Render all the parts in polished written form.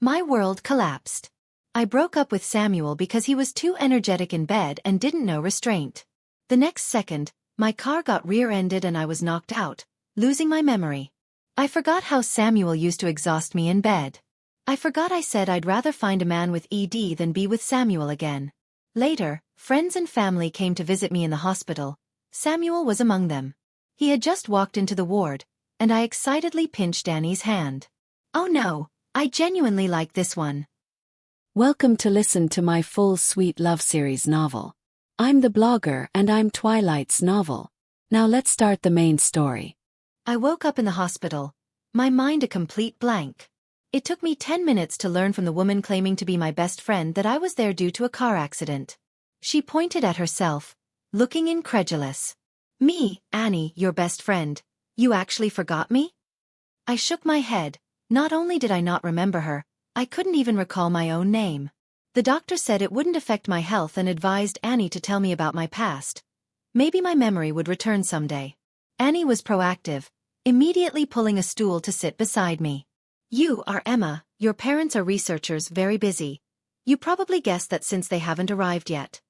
My world collapsed. I broke up with Samuel because he was too energetic in bed and didn't know restraint. The next second, my car got rear-ended and I was knocked out, losing my memory. I forgot how Samuel used to exhaust me in bed. I forgot I said I'd rather find a man with ED than be with Samuel again. Later, friends and family came to visit me in the hospital. Samuel was among them. He had just walked into the ward, and I excitedly pinched Annie's hand. Oh no, I genuinely like this one. Welcome to listen to my full sweet love series novel. I'm the blogger and I'm Twilight's novel. Now let's start the main story. I woke up in the hospital, my mind a complete blank. It took me 10 minutes to learn from the woman claiming to be my best friend that I was there due to a car accident. She pointed at herself, looking incredulous. Me, Annie, your best friend. You actually forgot me? I shook my head. Not only did I not remember her, I couldn't even recall my own name. The doctor said it wouldn't affect my health and advised Annie to tell me about my past. Maybe my memory would return someday. Annie was proactive, immediately pulling a stool to sit beside me. You are Emma, your parents are researchers very busy. You probably guessed that since they haven't arrived yet.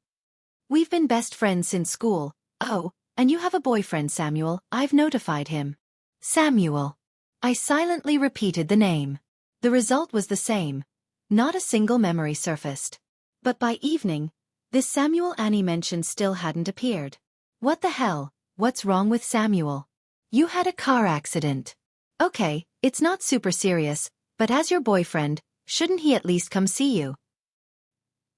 We've been best friends since school. Oh, and you have a boyfriend, Samuel. I've notified him. Samuel. I silently repeated the name. The result was the same. Not a single memory surfaced. But by evening, this Samuel Annie mentioned still hadn't appeared. What the hell? What's wrong with Samuel? You had a car accident. Okay, it's not super serious, but as your boyfriend, shouldn't he at least come see you?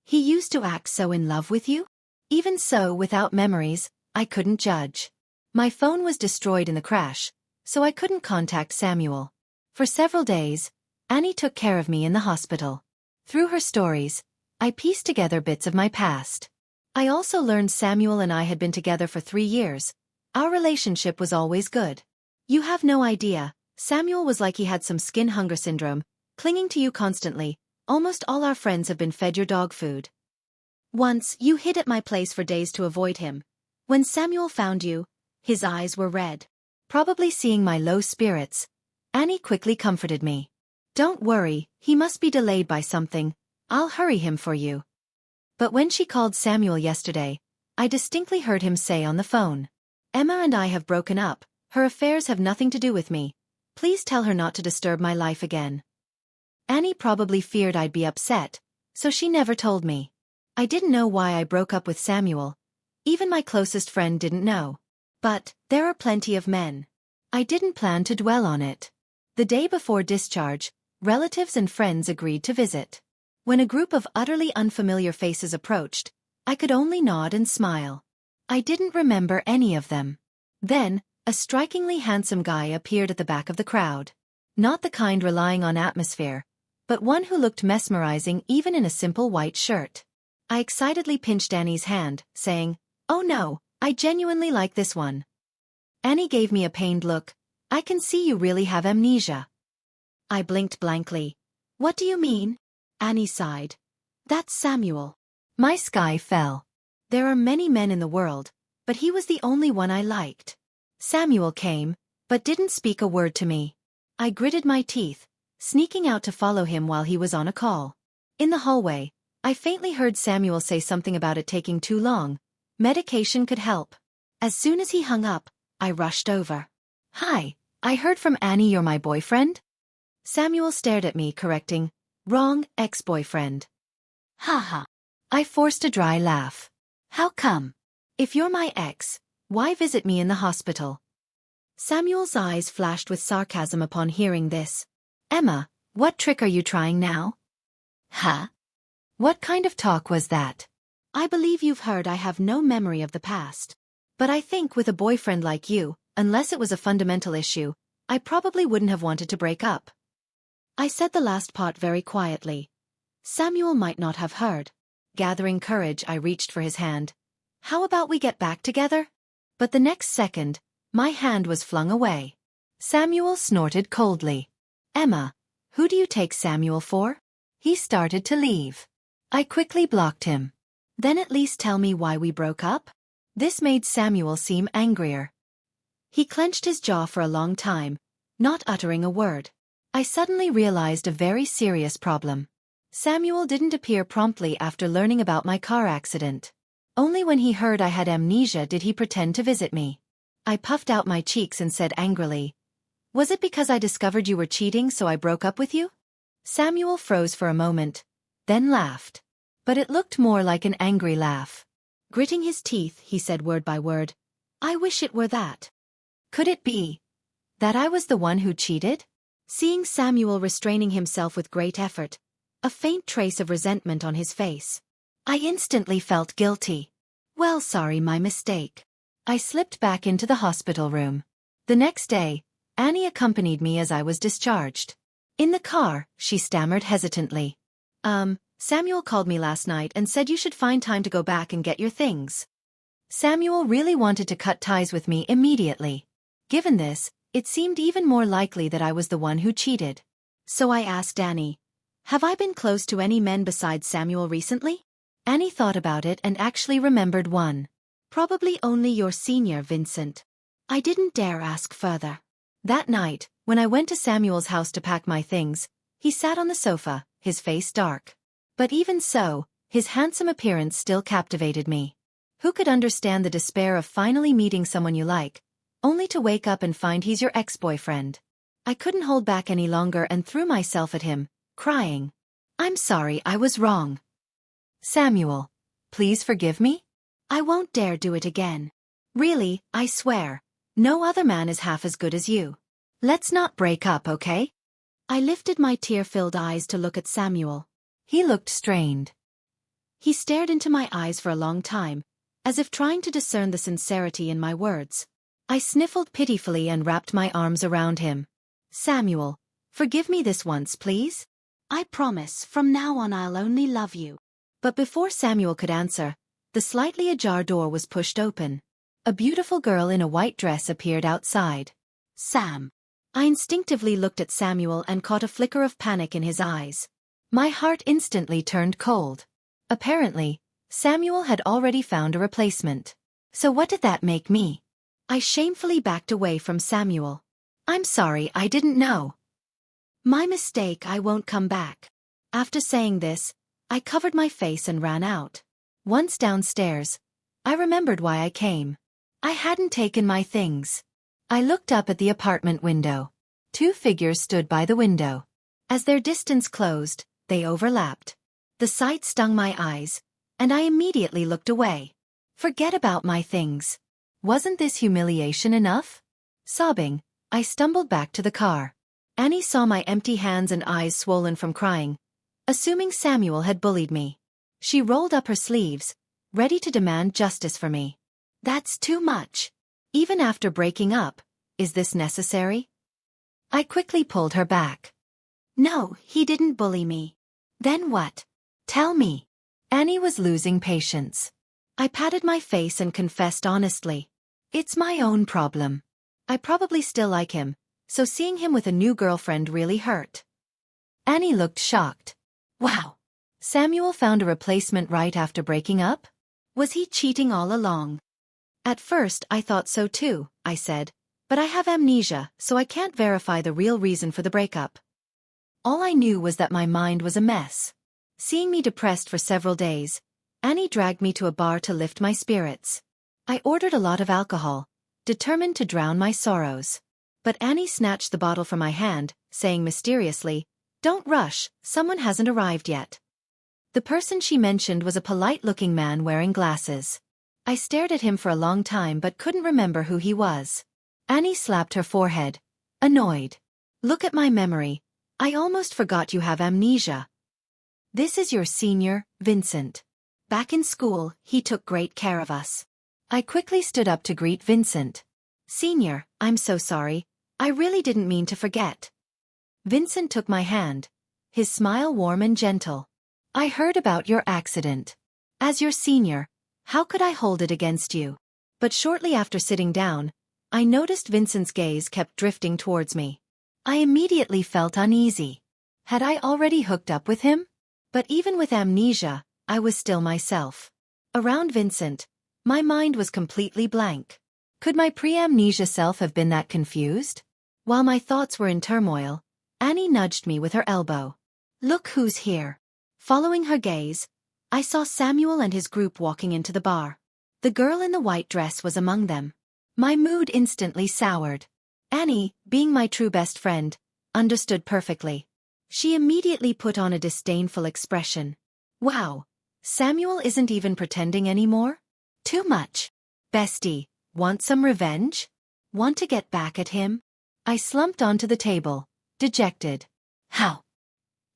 He used to act so in love with you? Even so, without memories, I couldn't judge. My phone was destroyed in the crash, so I couldn't contact Samuel. For several days, Annie took care of me in the hospital. Through her stories, I pieced together bits of my past. I also learned Samuel and I had been together for 3 years. Our relationship was always good. You have no idea, Samuel was like he had some skin hunger syndrome, clinging to you constantly. Almost all our friends have been fed your dog food. Once, you hid at my place for days to avoid him. When Samuel found you, his eyes were red. Probably seeing my low spirits, Annie quickly comforted me. Don't worry, he must be delayed by something. I'll hurry him for you. But when she called Samuel yesterday, I distinctly heard him say on the phone, Emma and I have broken up, her affairs have nothing to do with me. Please tell her not to disturb my life again. Annie probably feared I'd be upset, so she never told me. I didn't know why I broke up with Samuel. Even my closest friend didn't know. But, there are plenty of men. I didn't plan to dwell on it. The day before discharge, relatives and friends agreed to visit. When a group of utterly unfamiliar faces approached, I could only nod and smile. I didn't remember any of them. Then, a strikingly handsome guy appeared at the back of the crowd. Not the kind relying on atmosphere, but one who looked mesmerizing even in a simple white shirt. I excitedly pinched Annie's hand, saying, Oh no, I genuinely like this one. Annie gave me a pained look. I can see you really have amnesia. I blinked blankly. What do you mean? Annie sighed. That's Samuel. My sky fell. There are many men in the world, but he was the only one I liked. Samuel came, but didn't speak a word to me. I gritted my teeth, sneaking out to follow him while he was on a call. In the hallway, I faintly heard Samuel say something about it taking too long. Medication could help. As soon as he hung up, I rushed over. Hi, I heard from Annie you're my boyfriend? Samuel stared at me, correcting, Wrong, ex-boyfriend. Ha. I forced a dry laugh. How come? If you're my ex, why visit me in the hospital? Samuel's eyes flashed with sarcasm upon hearing this. Emma, what trick are you trying now? Huh? What kind of talk was that? I believe you've heard I have no memory of the past. But I think with a boyfriend like you, unless it was a fundamental issue, I probably wouldn't have wanted to break up. I said the last part very quietly. Samuel might not have heard. Gathering courage, I reached for his hand. How about we get back together? But the next second, my hand was flung away. Samuel snorted coldly. Emma, who do you take Samuel for? He started to leave. I quickly blocked him. Then at least tell me why we broke up? This made Samuel seem angrier. He clenched his jaw for a long time, not uttering a word. I suddenly realized a very serious problem. Samuel didn't appear promptly after learning about my car accident. Only when he heard I had amnesia did he pretend to visit me. I puffed out my cheeks and said angrily, "Was it because I discovered you were cheating so I broke up with you?" Samuel froze for a moment, then laughed. But it looked more like an angry laugh. Gritting his teeth, he said word by word, "I wish it were that." Could it be that I was the one who cheated? Seeing Samuel restraining himself with great effort, a faint trace of resentment on his face, I instantly felt guilty. Well, sorry, my mistake. I slipped back into the hospital room. The next day, Annie accompanied me as I was discharged. In the car, she stammered hesitantly. Samuel called me last night and said you should find time to go back and get your things." Samuel really wanted to cut ties with me immediately. Given this, it seemed even more likely that I was the one who cheated. So I asked Annie, "Have I been close to any men besides Samuel recently?" Annie thought about it and actually remembered one. "Probably only your senior, Vincent." I didn't dare ask further. That night, when I went to Samuel's house to pack my things, he sat on the sofa, his face dark. But even so, his handsome appearance still captivated me. Who could understand the despair of finally meeting someone you like, only to wake up and find he's your ex-boyfriend? I couldn't hold back any longer and threw myself at him, crying, "I'm sorry, I was wrong. Samuel, please forgive me? I won't dare do it again. Really, I swear. No other man is half as good as you. Let's not break up, okay?" I lifted my tear-filled eyes to look at Samuel. He looked strained. He stared into my eyes for a long time, as if trying to discern the sincerity in my words. I sniffled pitifully and wrapped my arms around him. "Samuel, forgive me this once, please. I promise, from now on I'll only love you." But before Samuel could answer, the slightly ajar door was pushed open. A beautiful girl in a white dress appeared outside. "Sam." I instinctively looked at Samuel and caught a flicker of panic in his eyes. My heart instantly turned cold. Apparently, Samuel had already found a replacement. So what did that make me? I shamefully backed away from Samuel. "I'm sorry, I didn't know. My mistake, I won't come back." After saying this, I covered my face and ran out. Once downstairs, I remembered why I came. I hadn't taken my things. I looked up at the apartment window. Two figures stood by the window. As their distance closed, they overlapped. The sight stung my eyes, and I immediately looked away. Forget about my things. Wasn't this humiliation enough? Sobbing, I stumbled back to the car. Annie saw my empty hands and eyes swollen from crying, assuming Samuel had bullied me. She rolled up her sleeves, ready to demand justice for me. "That's too much. Even after breaking up, is this necessary?" I quickly pulled her back. "No, he didn't bully me." "Then what? Tell me." Annie was losing patience. I patted my face and confessed honestly. "It's my own problem. I probably still like him, so seeing him with a new girlfriend really hurt." Annie looked shocked. "Wow. Samuel found a replacement right after breaking up? Was he cheating all along?" "At first I thought so too," I said, "but I have amnesia, so I can't verify the real reason for the breakup. All I knew was that my mind was a mess." Seeing me depressed for several days, Annie dragged me to a bar to lift my spirits. I ordered a lot of alcohol, determined to drown my sorrows. But Annie snatched the bottle from my hand, saying mysteriously, "Don't rush, someone hasn't arrived yet." The person she mentioned was a polite-looking man wearing glasses. I stared at him for a long time but couldn't remember who he was. Annie slapped her forehead, annoyed. "Look at my memory. I almost forgot you have amnesia. This is your senior, Vincent. Back in school, he took great care of us." I quickly stood up to greet Vincent. "Senior, I'm so sorry. I really didn't mean to forget." Vincent took my hand, his smile warm and gentle. "I heard about your accident. As your senior, how could I hold it against you?" But shortly after sitting down, I noticed Vincent's gaze kept drifting towards me. I immediately felt uneasy. Had I already hooked up with him? But even with amnesia, I was still myself. Around Vincent, my mind was completely blank. Could my pre-amnesia self have been that confused? While my thoughts were in turmoil, Annie nudged me with her elbow. Look who's here. Following her gaze, I saw Samuel and his group walking into the bar. The girl in the white dress was among them. My mood instantly soured. Annie, being my true best friend, understood perfectly. She immediately put on a disdainful expression. Wow, Samuel isn't even pretending anymore? Too much. Bestie, want some revenge? Want to get back at him? I slumped onto the table, dejected. How?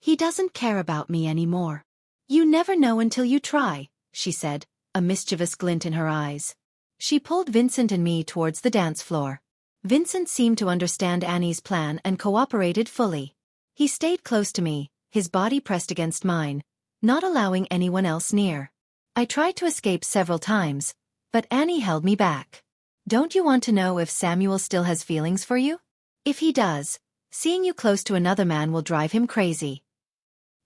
He doesn't care about me anymore. You never know until you try, she said, a mischievous glint in her eyes. She pulled Vincent and me towards the dance floor. Vincent seemed to understand Annie's plan and cooperated fully. He stayed close to me, his body pressed against mine, not allowing anyone else near. I tried to escape several times, but Annie held me back. Don't you want to know if Samuel still has feelings for you? If he does, seeing you close to another man will drive him crazy.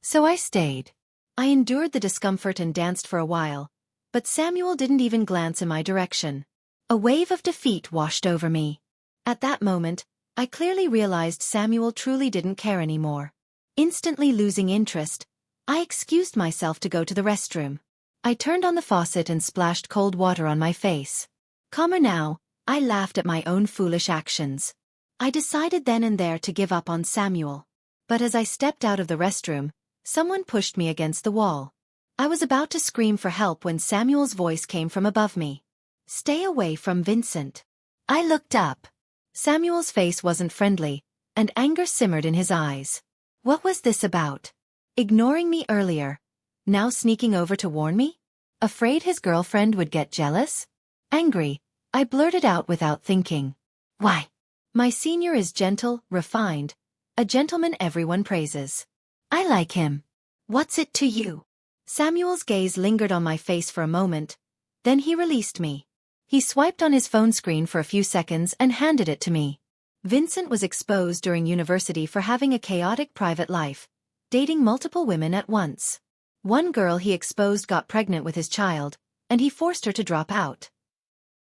So I stayed. I endured the discomfort and danced for a while, but Samuel didn't even glance in my direction. A wave of defeat washed over me. At that moment, I clearly realized Samuel truly didn't care anymore. Instantly losing interest, I excused myself to go to the restroom. I turned on the faucet and splashed cold water on my face. Calmer now, I laughed at my own foolish actions. I decided then and there to give up on Samuel. But as I stepped out of the restroom, someone pushed me against the wall. I was about to scream for help when Samuel's voice came from above me. Stay away from Vincent. I looked up. Samuel's face wasn't friendly, and anger simmered in his eyes. What was this about? Ignoring me earlier, now sneaking over to warn me? Afraid his girlfriend would get jealous? Angry, I blurted out without thinking. Why? My senior is gentle, refined, a gentleman everyone praises. I like him. What's it to you? Samuel's gaze lingered on my face for a moment, then he released me. He swiped on his phone screen for a few seconds and handed it to me. Vincent was exposed during university for having a chaotic private life, dating multiple women at once. One girl he exposed got pregnant with his child, and he forced her to drop out.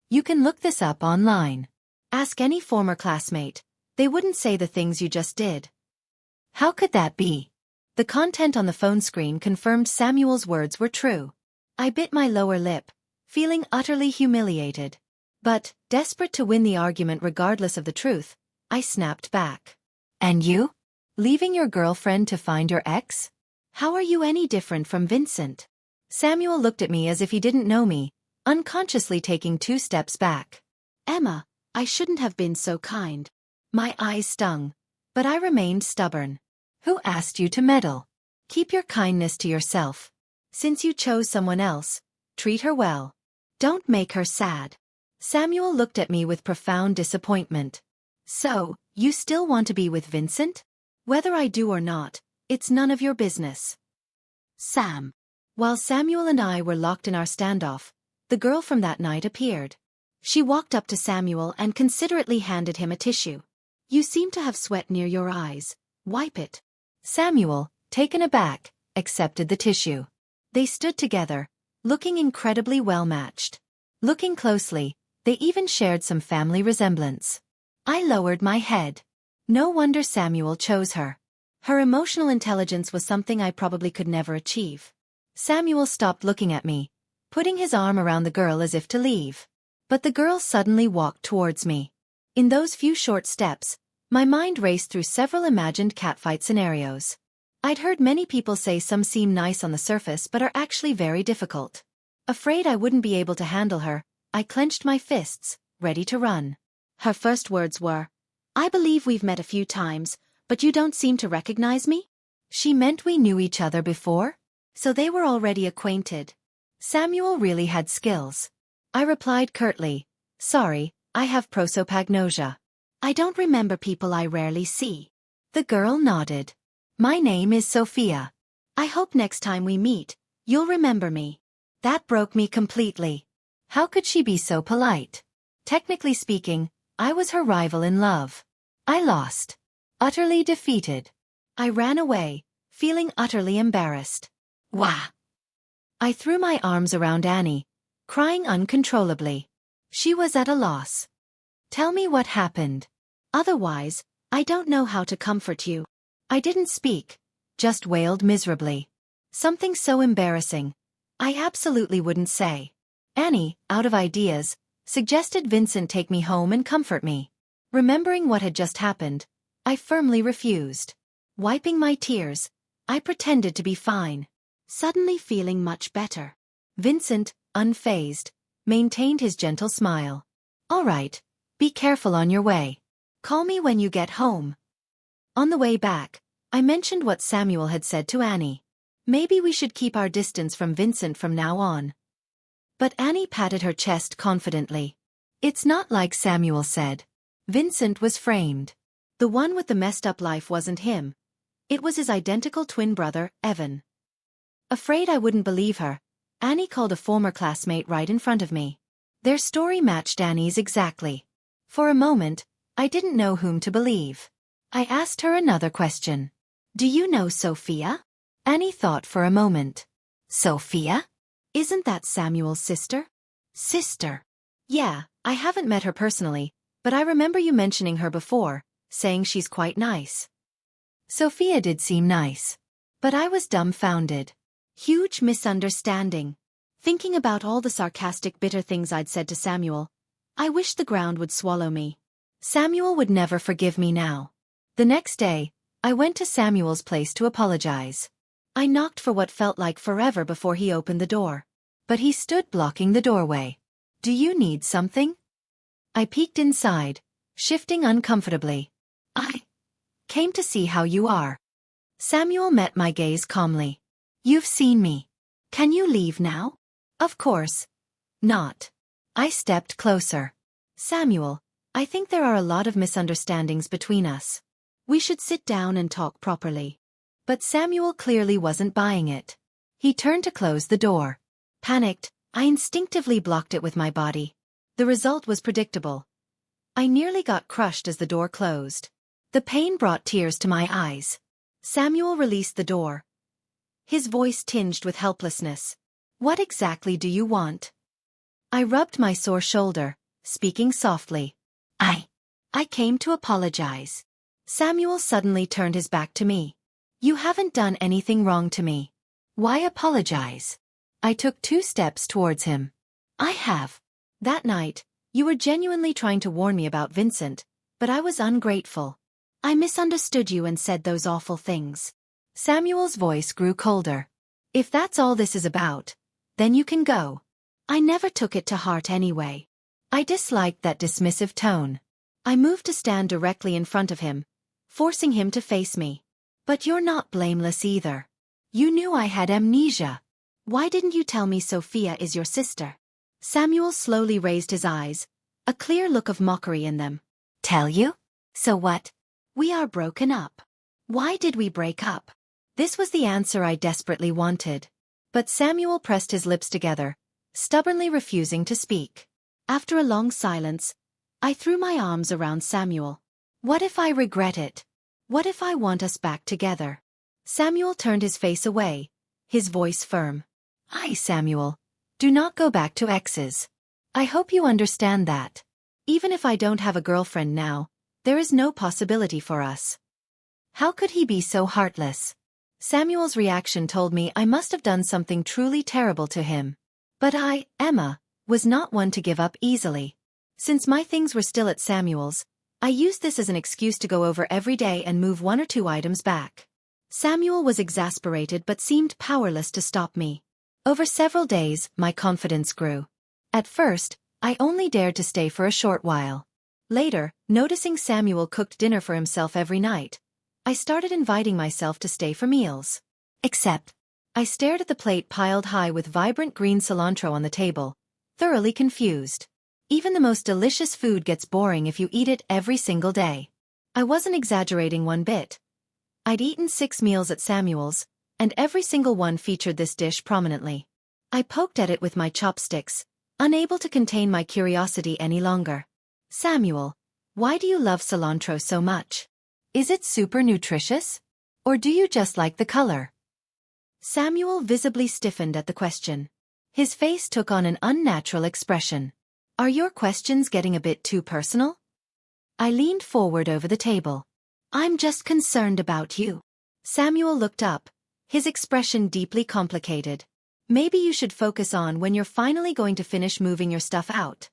You can look this up online. Ask any former classmate, they wouldn't say the things you just did. How could that be? The content on the phone screen confirmed Samuel's words were true. I bit my lower lip, feeling utterly humiliated. But, desperate to win the argument regardless of the truth, I snapped back. And you? Leaving your girlfriend to find your ex? How are you any different from Vincent? Samuel looked at me as if he didn't know me, unconsciously taking 2 steps back. Emma, I shouldn't have been so kind. My eyes stung, but I remained stubborn. Who asked you to meddle? Keep your kindness to yourself. Since you chose someone else, treat her well. Don't make her sad. Samuel looked at me with profound disappointment. So, you still want to be with Vincent? Whether I do or not, it's none of your business. Sam. While Samuel and I were locked in our standoff, the girl from that night appeared. She walked up to Samuel and considerately handed him a tissue. You seem to have sweat near your eyes. Wipe it. Samuel, taken aback, accepted the tissue. They stood together, looking incredibly well-matched. Looking closely, they even shared some family resemblance. I lowered my head. No wonder Samuel chose her. Her emotional intelligence was something I probably could never achieve. Samuel stopped looking at me, putting his arm around the girl as if to leave. But the girl suddenly walked towards me. In those few short steps, my mind raced through several imagined catfight scenarios. I'd heard many people say some seem nice on the surface but are actually very difficult. Afraid I wouldn't be able to handle her, I clenched my fists, ready to run. Her first words were, I believe we've met a few times, but you don't seem to recognize me? She meant we knew each other before? So they were already acquainted. Samuel really had skills. I replied curtly, sorry, I have prosopagnosia. I don't remember people I rarely see. The girl nodded. My name is Sophia. I hope next time we meet, you'll remember me. That broke me completely. How could she be so polite? Technically speaking, I was her rival in love. I lost. Utterly defeated. I ran away, feeling utterly embarrassed. Wah! I threw my arms around Annie, crying uncontrollably. She was at a loss. Tell me what happened. Otherwise, I don't know how to comfort you. I didn't speak, just wailed miserably. Something so embarrassing. I absolutely wouldn't say. Annie, out of ideas, suggested Vincent take me home and comfort me. Remembering what had just happened, I firmly refused. Wiping my tears, I pretended to be fine, suddenly feeling much better. Vincent, unfazed, maintained his gentle smile. All right, be careful on your way. Call me when you get home. On the way back, I mentioned what Samuel had said to Annie. Maybe we should keep our distance from Vincent from now on. But Annie patted her chest confidently. It's not like Samuel said. Vincent was framed. The one with the messed up life wasn't him. It was his identical twin brother, Evan. Afraid I wouldn't believe her, Annie called a former classmate right in front of me. Their story matched Annie's exactly. For a moment, I didn't know whom to believe. I asked her another question. Do you know Sophia? Annie thought for a moment. Sophia? Isn't that Samuel's sister? Sister? Yeah, I haven't met her personally, but I remember you mentioning her before, saying she's quite nice. Sophia did seem nice. But I was dumbfounded. Huge misunderstanding. Thinking about all the sarcastic, bitter things I'd said to Samuel, I wished the ground would swallow me. Samuel would never forgive me now. The next day, I went to Samuel's place to apologize. I knocked for what felt like forever before he opened the door. But he stood blocking the doorway. Do you need something? I peeked inside, shifting uncomfortably. I came to see how you are. Samuel met my gaze calmly. You've seen me. Can you leave now? Of course not. I stepped closer. Samuel, I think there are a lot of misunderstandings between us. We should sit down and talk properly. But Samuel clearly wasn't buying it. He turned to close the door. Panicked, I instinctively blocked it with my body. The result was predictable. I nearly got crushed as the door closed. The pain brought tears to my eyes. Samuel released the door. His voice tinged with helplessness. What exactly do you want? I rubbed my sore shoulder, speaking softly. I came to apologize. Samuel suddenly turned his back to me. You haven't done anything wrong to me. Why apologize? I took 2 steps towards him. I have. That night, you were genuinely trying to warn me about Vincent, but I was ungrateful. I misunderstood you and said those awful things. Samuel's voice grew colder. If that's all this is about, then you can go. I never took it to heart anyway. I disliked that dismissive tone. I moved to stand directly in front of him, forcing him to face me. But you're not blameless either. You knew I had amnesia. Why didn't you tell me Sophia is your sister? Samuel slowly raised his eyes, a clear look of mockery in them. Tell you? So what? We are broken up. Why did we break up? This was the answer I desperately wanted. But Samuel pressed his lips together, stubbornly refusing to speak. After a long silence, I threw my arms around Samuel. What if I regret it? What if I want us back together? Samuel turned his face away, his voice firm. Samuel, do not go back to exes. I hope you understand that. Even if I don't have a girlfriend now, there is no possibility for us. How could he be so heartless? Samuel's reaction told me I must have done something truly terrible to him. But I, Emma, was not one to give up easily. Since my things were still at Samuel's, I used this as an excuse to go over every day and move 1 or 2 items back. Samuel was exasperated but seemed powerless to stop me. Over several days, my confidence grew. At first, I only dared to stay for a short while. Later, noticing Samuel cooked dinner for himself every night, I started inviting myself to stay for meals. Except, I stared at the plate piled high with vibrant green cilantro on the table, thoroughly confused. Even the most delicious food gets boring if you eat it every single day. I wasn't exaggerating one bit. I'd eaten 6 meals at Samuel's, and every single one featured this dish prominently. I poked at it with my chopsticks, unable to contain my curiosity any longer. Samuel, why do you love cilantro so much? Is it super nutritious? Or do you just like the color? Samuel visibly stiffened at the question. His face took on an unnatural expression. Are your questions getting a bit too personal? I leaned forward over the table. I'm just concerned about you. Samuel looked up, his expression deeply complicated. Maybe you should focus on when you're finally going to finish moving your stuff out.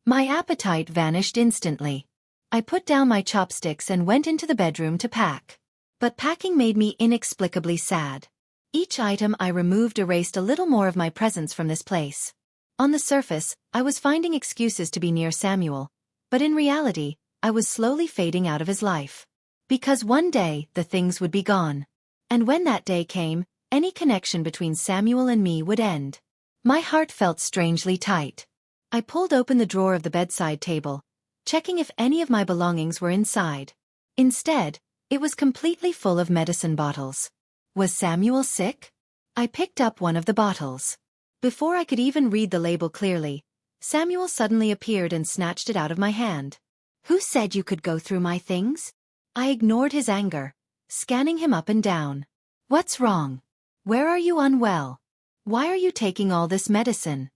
My appetite vanished instantly. I put down my chopsticks and went into the bedroom to pack. But packing made me inexplicably sad. Each item I removed erased a little more of my presence from this place. On the surface, I was finding excuses to be near Samuel, but in reality, I was slowly fading out of his life. Because one day, the things would be gone. And when that day came, any connection between Samuel and me would end. My heart felt strangely tight. I pulled open the drawer of the bedside table, checking if any of my belongings were inside. Instead, it was completely full of medicine bottles. Was Samuel sick? I picked up one of the bottles. Before I could even read the label clearly, Samuel suddenly appeared and snatched it out of my hand. Who said you could go through my things? I ignored his anger, scanning him up and down. What's wrong? Where are you unwell? Why are you taking all this medicine?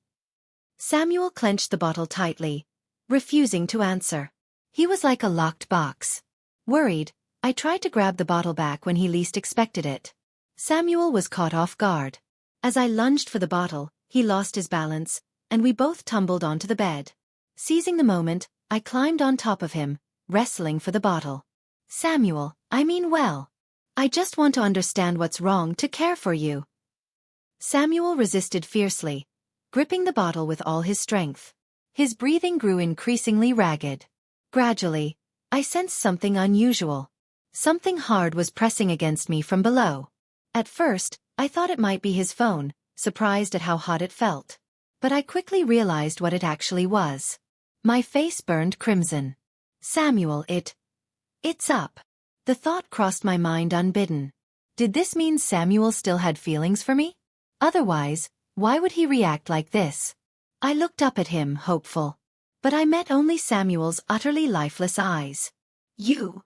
Samuel clenched the bottle tightly, refusing to answer. He was like a locked box. Worried, I tried to grab the bottle back when he least expected it. Samuel was caught off guard. As I lunged for the bottle, he lost his balance, and we both tumbled onto the bed. Seizing the moment, I climbed on top of him, wrestling for the bottle. Samuel, I just want to understand what's wrong to care for you. Samuel resisted fiercely, gripping the bottle with all his strength. His breathing grew increasingly ragged. Gradually, I sensed something unusual. Something hard was pressing against me from below. At first, I thought it might be his phone, surprised at how hot it felt. But I quickly realized what it actually was. My face burned crimson. Samuel, it's up. The thought crossed my mind unbidden. Did this mean Samuel still had feelings for me? Otherwise, why would he react like this? I looked up at him, hopeful. But I met only Samuel's utterly lifeless eyes. You.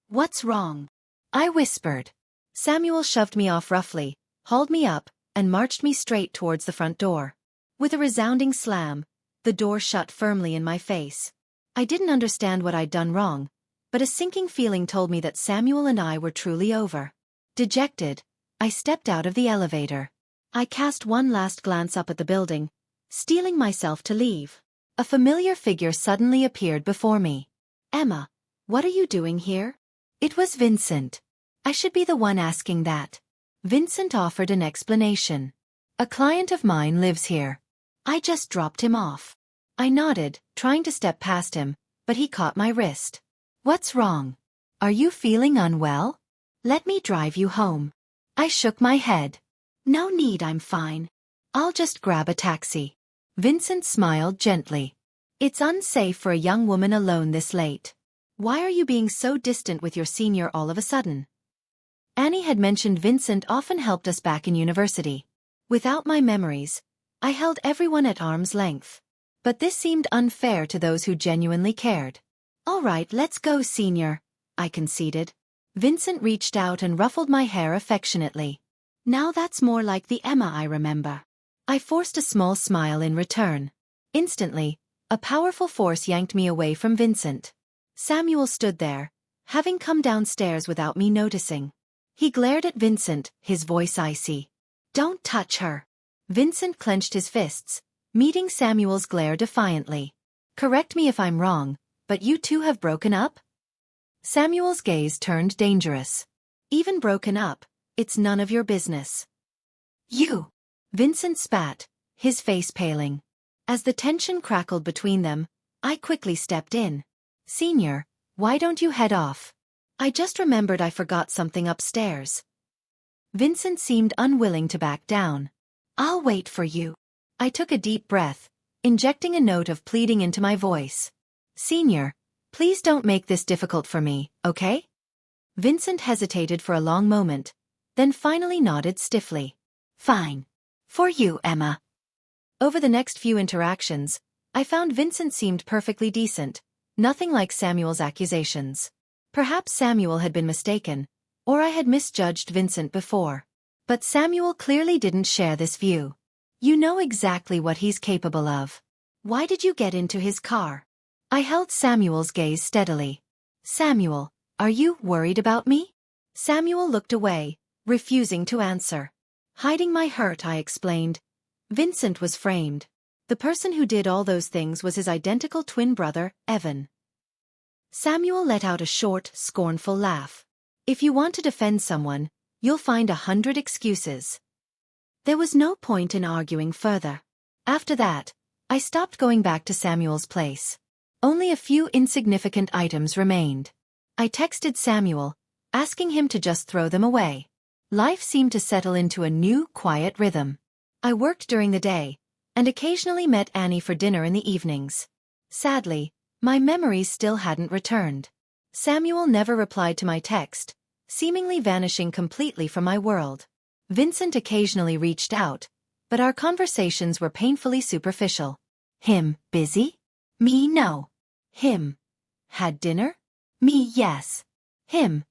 What's wrong? I whispered. Samuel shoved me off roughly, hauled me up, and marched me straight towards the front door. With a resounding slam, the door shut firmly in my face. I didn't understand what I'd done wrong, but a sinking feeling told me that Samuel and I were truly over. Dejected, I stepped out of the elevator. I cast one last glance up at the building, steeling myself to leave. A familiar figure suddenly appeared before me. Emma, what are you doing here? It was Vincent. I should be the one asking that. Vincent offered an explanation. A client of mine lives here. I just dropped him off. I nodded, trying to step past him, but he caught my wrist. What's wrong? Are you feeling unwell? Let me drive you home. I shook my head. No need, I'm fine. I'll just grab a taxi. Vincent smiled gently. It's unsafe for a young woman alone this late. Why are you being so distant with your senior all of a sudden? Annie had mentioned Vincent often helped us back in university. Without my memories, I held everyone at arm's length. But this seemed unfair to those who genuinely cared. All right, let's go, senior, I conceded. Vincent reached out and ruffled my hair affectionately. Now that's more like the Emma I remember. I forced a small smile in return. Instantly, a powerful force yanked me away from Vincent. Samuel stood there, having come downstairs without me noticing. He glared at Vincent, his voice icy. Don't touch her. Vincent clenched his fists, meeting Samuel's glare defiantly. Correct me if I'm wrong, but you two have broken up? Samuel's gaze turned dangerous. Even broken up, it's none of your business. You! Vincent spat, his face paling. As the tension crackled between them, I quickly stepped in. Senior, why don't you head off? I just remembered I forgot something upstairs. Vincent seemed unwilling to back down. I'll wait for you. I took a deep breath, injecting a note of pleading into my voice. Senior, please don't make this difficult for me, okay? Vincent hesitated for a long moment, then finally nodded stiffly. Fine. For you, Emma. Over the next few interactions, I found Vincent seemed perfectly decent, nothing like Samuel's accusations. Perhaps Samuel had been mistaken, or I had misjudged Vincent before. But Samuel clearly didn't share this view. You know exactly what he's capable of. Why did you get into his car? I held Samuel's gaze steadily. Samuel, Are you worried about me? Samuel looked away, refusing to answer. Hiding my hurt, I explained. Vincent was framed. The person who did all those things was his identical twin brother, Evan. Samuel let out a short, scornful laugh. If you want to defend someone, you'll find 100 excuses. There was no point in arguing further. After that, I stopped going back to Samuel's place. Only a few insignificant items remained. I texted Samuel, asking him to just throw them away. Life seemed to settle into a new, quiet rhythm. I worked during the day, and occasionally met Annie for dinner in the evenings. Sadly, my memories still hadn't returned. Samuel never replied to my text, seemingly vanishing completely from my world. Vincent occasionally reached out, but our conversations were painfully superficial. Him, busy? Me, no. Him, had dinner? Me, yes. Him,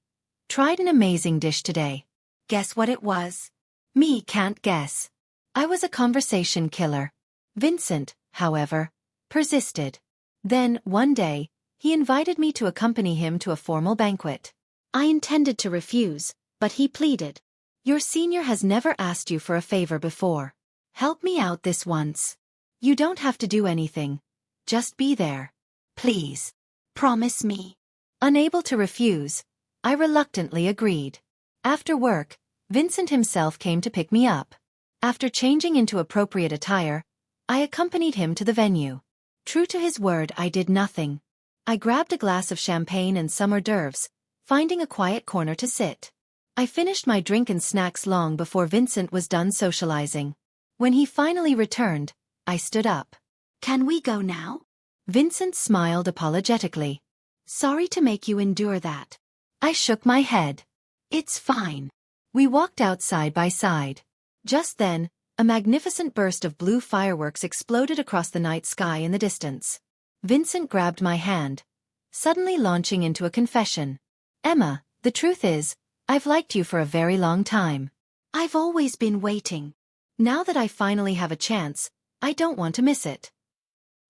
tried an amazing dish today. Guess what it was? Me, can't guess. I was a conversation killer. Vincent, however, persisted. Then, one day, he invited me to accompany him to a formal banquet. I intended to refuse, but he pleaded. Your senior has never asked you for a favor before. Help me out this once. You don't have to do anything. Just be there. Please. Promise me. Unable to refuse, I reluctantly agreed. After work, Vincent himself came to pick me up. After changing into appropriate attire, I accompanied him to the venue. True to his word, I did nothing. I grabbed a glass of champagne and some hors d'oeuvres, finding a quiet corner to sit. I finished my drink and snacks long before Vincent was done socializing. When he finally returned, I stood up. Can we go now? Vincent smiled apologetically. Sorry to make you endure that. I shook my head. It's fine. We walked out side by side. Just then, a magnificent burst of blue fireworks exploded across the night sky in the distance. Vincent grabbed my hand, suddenly launching into a confession. Emma, the truth is, I've liked you for a very long time. I've always been waiting. Now that I finally have a chance, I don't want to miss it.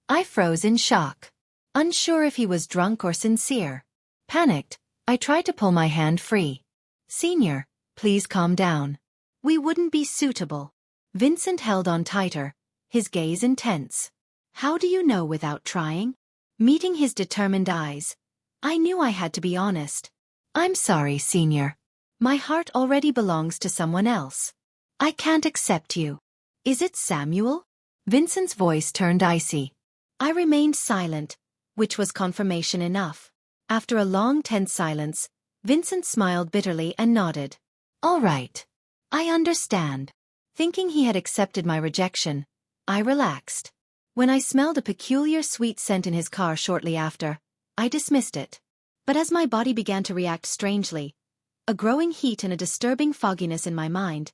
I froze in shock, unsure if he was drunk or sincere. Panicked, I tried to pull my hand free. Senior, please calm down. We wouldn't be suitable. Vincent held on tighter, his gaze intense. How do you know without trying? Meeting his determined eyes, I knew I had to be honest. I'm sorry, Senior. My heart already belongs to someone else. I can't accept you. Is it Samuel? Vincent's voice turned icy. I remained silent, which was confirmation enough. After a long tense silence, Vincent smiled bitterly and nodded. All right. I understand. Thinking he had accepted my rejection, I relaxed. When I smelled a peculiar sweet scent in his car shortly after, I dismissed it. But as my body began to react strangely, a growing heat and a disturbing fogginess in my mind,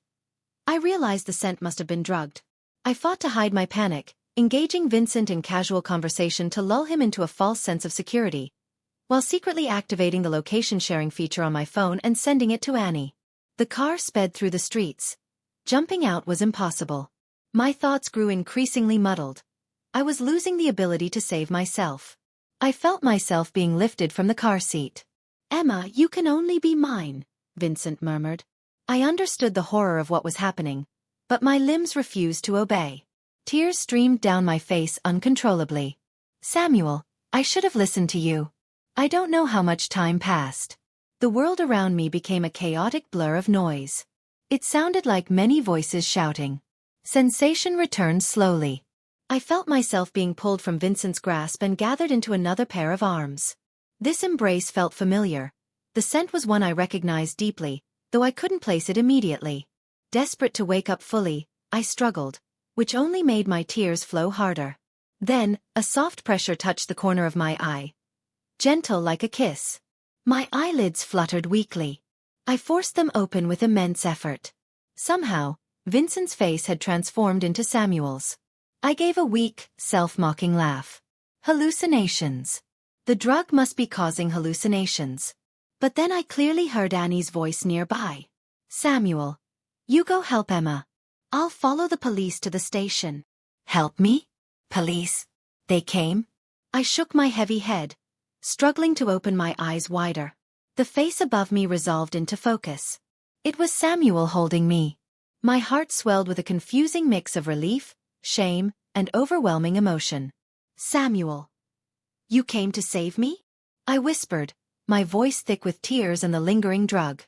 I realized the scent must have been drugged. I fought to hide my panic, engaging Vincent in casual conversation to lull him into a false sense of security, while secretly activating the location sharing feature on my phone and sending it to Annie. The car sped through the streets. Jumping out was impossible. My thoughts grew increasingly muddled. I was losing the ability to save myself. I felt myself being lifted from the car seat. Emma, you can only be mine, Vincent murmured. I understood the horror of what was happening, but my limbs refused to obey. Tears streamed down my face uncontrollably. Samuel, I should have listened to you. I don't know how much time passed. The world around me became a chaotic blur of noise. It sounded like many voices shouting. Sensation returned slowly. I felt myself being pulled from Vincent's grasp and gathered into another pair of arms. This embrace felt familiar. The scent was one I recognized deeply, though I couldn't place it immediately. Desperate to wake up fully, I struggled, which only made my tears flow harder. Then, a soft pressure touched the corner of my eye. Gentle like a kiss. My eyelids fluttered weakly. I forced them open with immense effort. Somehow, Vincent's face had transformed into Samuel's. I gave a weak, self-mocking laugh. Hallucinations. The drug must be causing hallucinations. But then I clearly heard Annie's voice nearby. Samuel, you go help Emma. I'll follow the police to the station. Help me? Police? They came? I shook my heavy head, struggling to open my eyes wider. The face above me resolved into focus. It was Samuel holding me. My heart swelled with a confusing mix of relief, shame, and overwhelming emotion. Samuel. You came to save me? I whispered, my voice thick with tears and the lingering drug.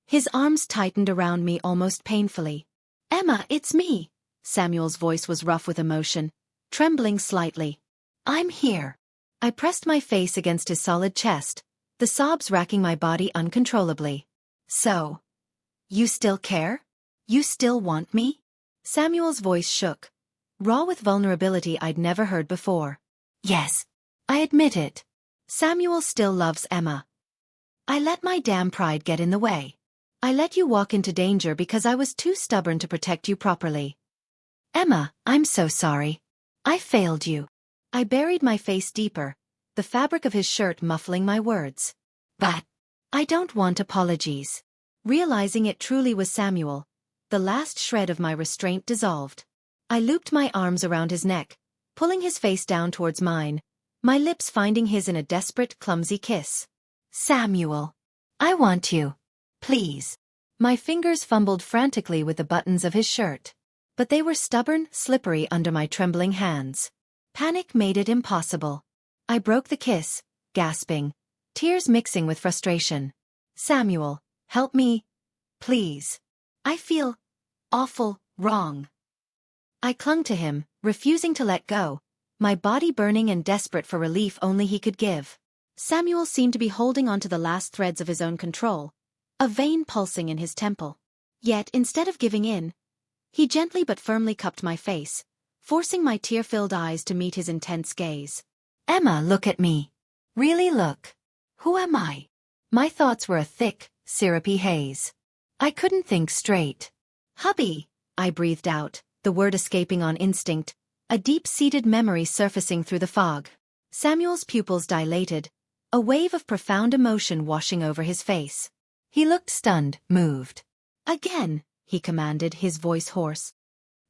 His arms tightened around me almost painfully. Emma, it's me. Samuel's voice was rough with emotion, trembling slightly. I'm here. I pressed my face against his solid chest, the sobs racking my body uncontrollably. So, you still care? You still want me? Samuel's voice shook, raw with vulnerability I'd never heard before. Yes. I admit it. Samuel still loves Emma. I let my damn pride get in the way. I let you walk into danger because I was too stubborn to protect you properly. Emma, I'm so sorry. I failed you. I buried my face deeper, the fabric of his shirt muffling my words. But I don't want apologies. Realizing it truly was Samuel, the last shred of my restraint dissolved. I looped my arms around his neck, pulling his face down towards mine, my lips finding his in a desperate, clumsy kiss. Samuel. I want you. Please. My fingers fumbled frantically with the buttons of his shirt. But they were stubborn, slippery under my trembling hands. Panic made it impossible. I broke the kiss, gasping, tears mixing with frustration. Samuel, help me. Please. I feel awful wrong. I clung to him, refusing to let go, my body burning and desperate for relief only he could give. Samuel seemed to be holding on to the last threads of his own control, a vein pulsing in his temple. Yet, instead of giving in, he gently but firmly cupped my face, forcing my tear-filled eyes to meet his intense gaze. Emma, look at me. Really look. Who am I? My thoughts were a thick, syrupy haze. I couldn't think straight. Hubby, I breathed out, the word escaping on instinct, a deep-seated memory surfacing through the fog. Samuel's pupils dilated, a wave of profound emotion washing over his face. He looked stunned, moved. Again, he commanded, his voice hoarse.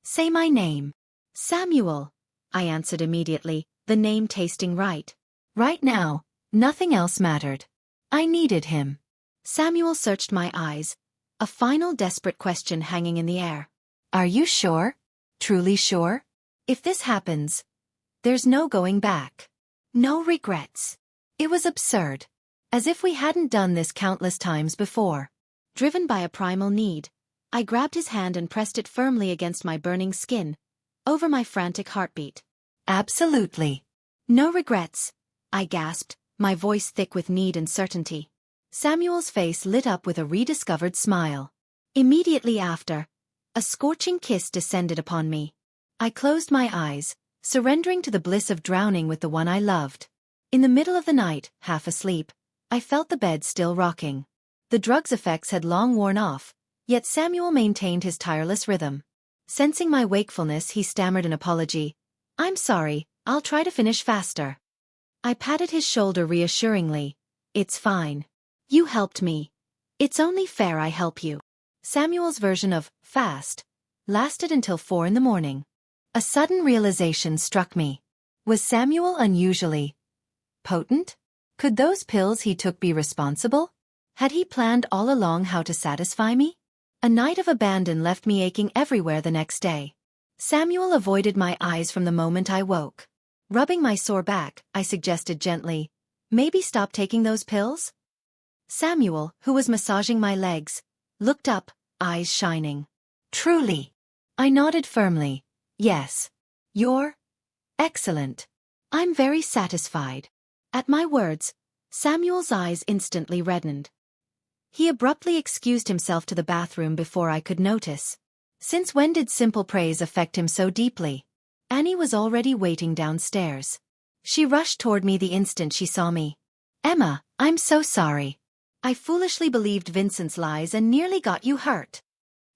Say my name. Samuel, I answered immediately, the name tasting right. Right now, nothing else mattered. I needed him. Samuel searched my eyes, a final desperate question hanging in the air. Are you sure? Truly sure? If this happens, there's no going back. No regrets. It was absurd. As if we hadn't done this countless times before. Driven by a primal need, I grabbed his hand and pressed it firmly against my burning skin, over my frantic heartbeat. Absolutely. No regrets, I gasped, my voice thick with need and certainty. Samuel's face lit up with a rediscovered smile. Immediately after, a scorching kiss descended upon me. I closed my eyes, surrendering to the bliss of drowning with the one I loved. In the middle of the night, half asleep, I felt the bed still rocking. The drug's effects had long worn off, yet Samuel maintained his tireless rhythm. Sensing my wakefulness, he stammered an apology. I'm sorry, I'll try to finish faster. I patted his shoulder reassuringly. It's fine. You helped me. It's only fair I help you. Samuel's version of fast lasted until 4 a.m. A sudden realization struck me. Was Samuel unusually potent? Could those pills he took be responsible? Had he planned all along how to satisfy me? A night of abandon left me aching everywhere the next day. Samuel avoided my eyes from the moment I woke. Rubbing my sore back, I suggested gently, maybe stop taking those pills? Samuel, who was massaging my legs, looked up, eyes shining. Truly. I nodded firmly. Yes. You're excellent. I'm very satisfied. At my words, Samuel's eyes instantly reddened. He abruptly excused himself to the bathroom before I could notice. Since when did simple praise affect him so deeply? Annie was already waiting downstairs. She rushed toward me the instant she saw me. Emma, I'm so sorry. I foolishly believed Vincent's lies and nearly got you hurt.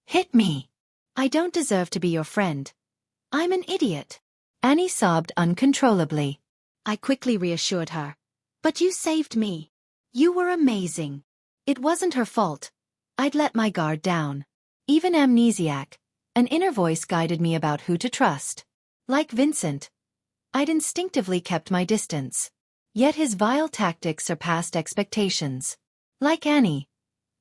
Hit me. I don't deserve to be your friend. I'm an idiot. Annie sobbed uncontrollably. I quickly reassured her. But you saved me. You were amazing. It wasn't her fault. I'd let my guard down. Even amnesiac, an inner voice guided me about who to trust. Like Vincent, I'd instinctively kept my distance. Yet his vile tactics surpassed expectations. Like Annie,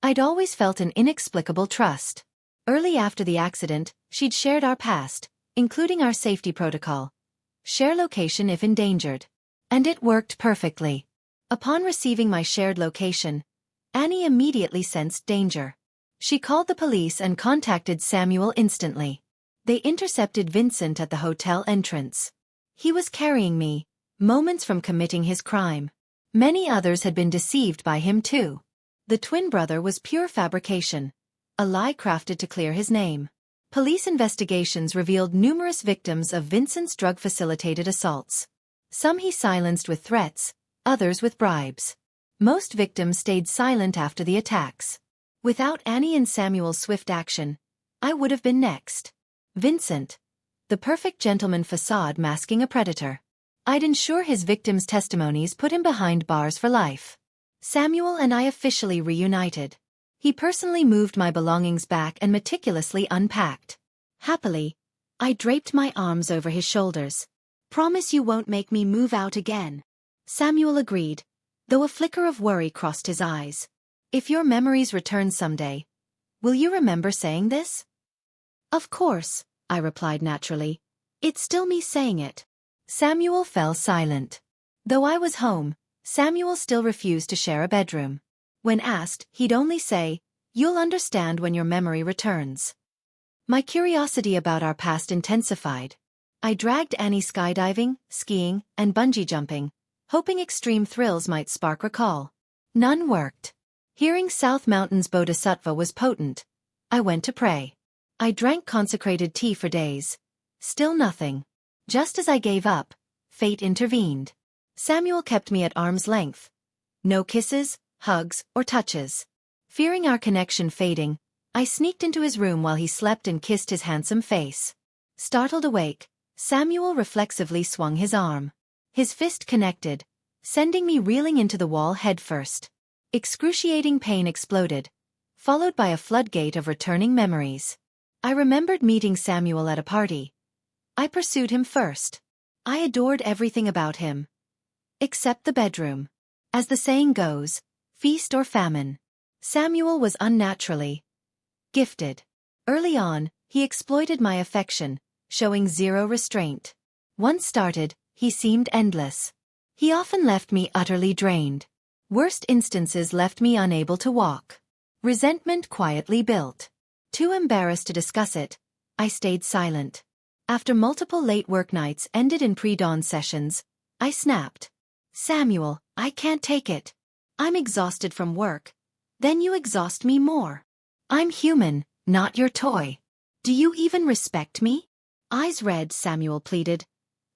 I'd always felt an inexplicable trust. Early after the accident, she'd shared our past, including our safety protocol. Share location if endangered. And it worked perfectly. Upon receiving my shared location, Annie immediately sensed danger. She called the police and contacted Samuel instantly. They intercepted Vincent at the hotel entrance. He was carrying me, moments from committing his crime. Many others had been deceived by him too. The twin brother was pure fabrication, a lie crafted to clear his name. Police investigations revealed numerous victims of Vincent's drug-facilitated assaults. Some he silenced with threats, others with bribes. Most victims stayed silent after the attacks. Without Annie and Samuel's swift action, I would have been next. Vincent, the perfect gentleman facade masking a predator. I'd ensure his victims' testimonies put him behind bars for life. Samuel and I officially reunited. He personally moved my belongings back and meticulously unpacked. Happily, I draped my arms over his shoulders. "Promise you won't make me move out again." Samuel agreed, though a flicker of worry crossed his eyes. "If your memories return someday, will you remember saying this?" "Of course," I replied naturally. "It's still me saying it." Samuel fell silent. Though I was home, Samuel still refused to share a bedroom. When asked, he'd only say, "You'll understand when your memory returns." My curiosity about our past intensified. I dragged Annie skydiving, skiing, and bungee jumping, hoping extreme thrills might spark recall. None worked. Hearing South Mountain's bodhisattva was potent, I went to pray. I drank consecrated tea for days. Still nothing. Just as I gave up, fate intervened. Samuel kept me at arm's length. No kisses, hugs, or touches. Fearing our connection fading, I sneaked into his room while he slept and kissed his handsome face. Startled awake, Samuel reflexively swung his arm. His fist connected, sending me reeling into the wall headfirst. Excruciating pain exploded, followed by a floodgate of returning memories. I remembered meeting Samuel at a party. I pursued him first. I adored everything about him. Except the bedroom. As the saying goes, feast or famine. Samuel was unnaturally gifted. Early on, he exploited my affection, showing zero restraint. Once started, he seemed endless. He often left me utterly drained. Worst instances left me unable to walk. Resentment quietly built. Too embarrassed to discuss it, I stayed silent. After multiple late work nights ended in pre-dawn sessions, I snapped. "Samuel, I can't take it. I'm exhausted from work. Then you exhaust me more. I'm human, not your toy. Do you even respect me?" Eyes red, Samuel pleaded.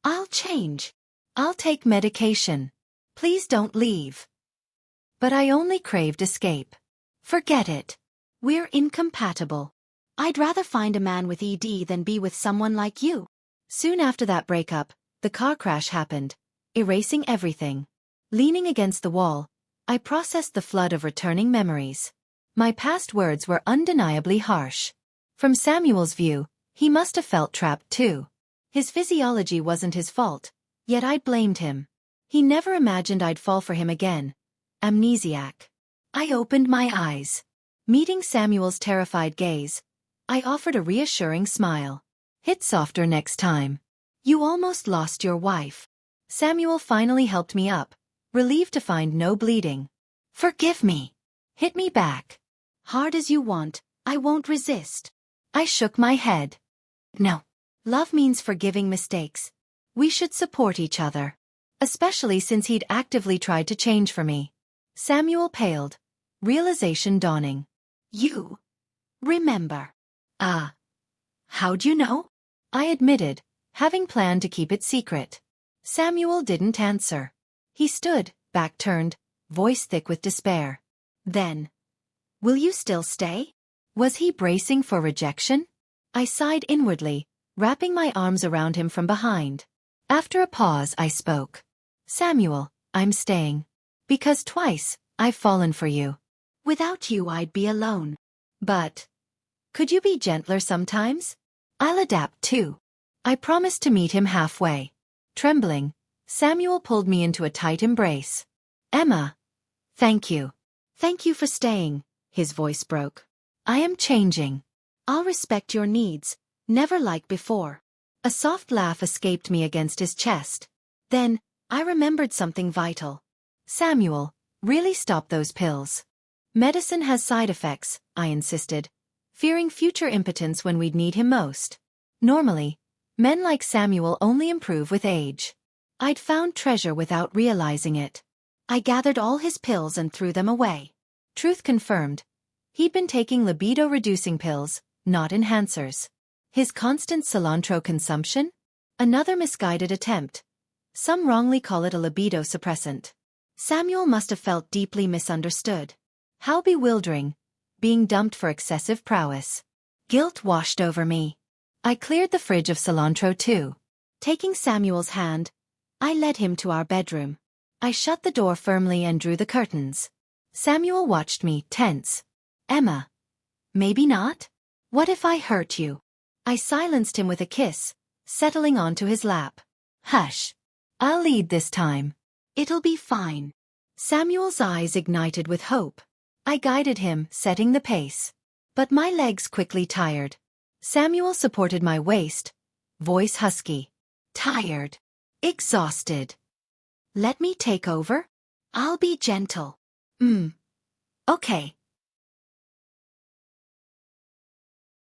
"I'll change. I'll take medication. Please don't leave." But I only craved escape. "Forget it. We're incompatible. I'd rather find a man with ED than be with someone like you." Soon after that breakup, the car crash happened, erasing everything. Leaning against the wall, I processed the flood of returning memories. My past words were undeniably harsh. From Samuel's view, he must have felt trapped too. His physiology wasn't his fault, yet I blamed him. He never imagined I'd fall for him again. Amnesiac. I opened my eyes. Meeting Samuel's terrified gaze, I offered a reassuring smile. "Hit softer next time. You almost lost your wife." Samuel finally helped me up, relieved to find no bleeding. "Forgive me." "Hit me back. Hard as you want, I won't resist." I shook my head. "No. Love means forgiving mistakes. We should support each other." Especially since he'd actively tried to change for me. Samuel paled, realization dawning. "You remember." "Ah. How'd you know?" I admitted, having planned to keep it secret. Samuel didn't answer. He stood, back turned, voice thick with despair. Then, "Will you still stay?" Was he bracing for rejection? I sighed inwardly, wrapping my arms around him from behind. After a pause, I spoke. "Samuel, I'm staying. Because twice, I've fallen for you. Without you, I'd be alone. But could you be gentler sometimes? I'll adapt too." I promised to meet him halfway. Trembling, Samuel pulled me into a tight embrace. "Emma. Thank you. Thank you for staying, his voice broke. I am changing. I'll respect your needs, never like before. A soft laugh escaped me against his chest. Then, I remembered something vital. Samuel, really stop those pills. Medicine has side effects, I insisted, fearing future impotence when we'd need him most. Normally, men like Samuel only improve with age. I'd found treasure without realizing it. I gathered all his pills and threw them away. Truth confirmed. He'd been taking libido-reducing pills, not enhancers. His constant cilantro consumption? Another misguided attempt. Some wrongly call it a libido suppressant. Samuel must have felt deeply misunderstood. How bewildering, being dumped for excessive prowess. Guilt washed over me. I cleared the fridge of cilantro too. Taking Samuel's hand, I led him to our bedroom. I shut the door firmly and drew the curtains. Samuel watched me, tense. Emma. Maybe not? What if I hurt you? I silenced him with a kiss, settling onto his lap. Hush. I'll lead this time. It'll be fine. Samuel's eyes ignited with hope. I guided him, setting the pace. But my legs quickly tired. Samuel supported my waist, voice husky. Tired. Exhausted. Let me take over? I'll be gentle. Okay.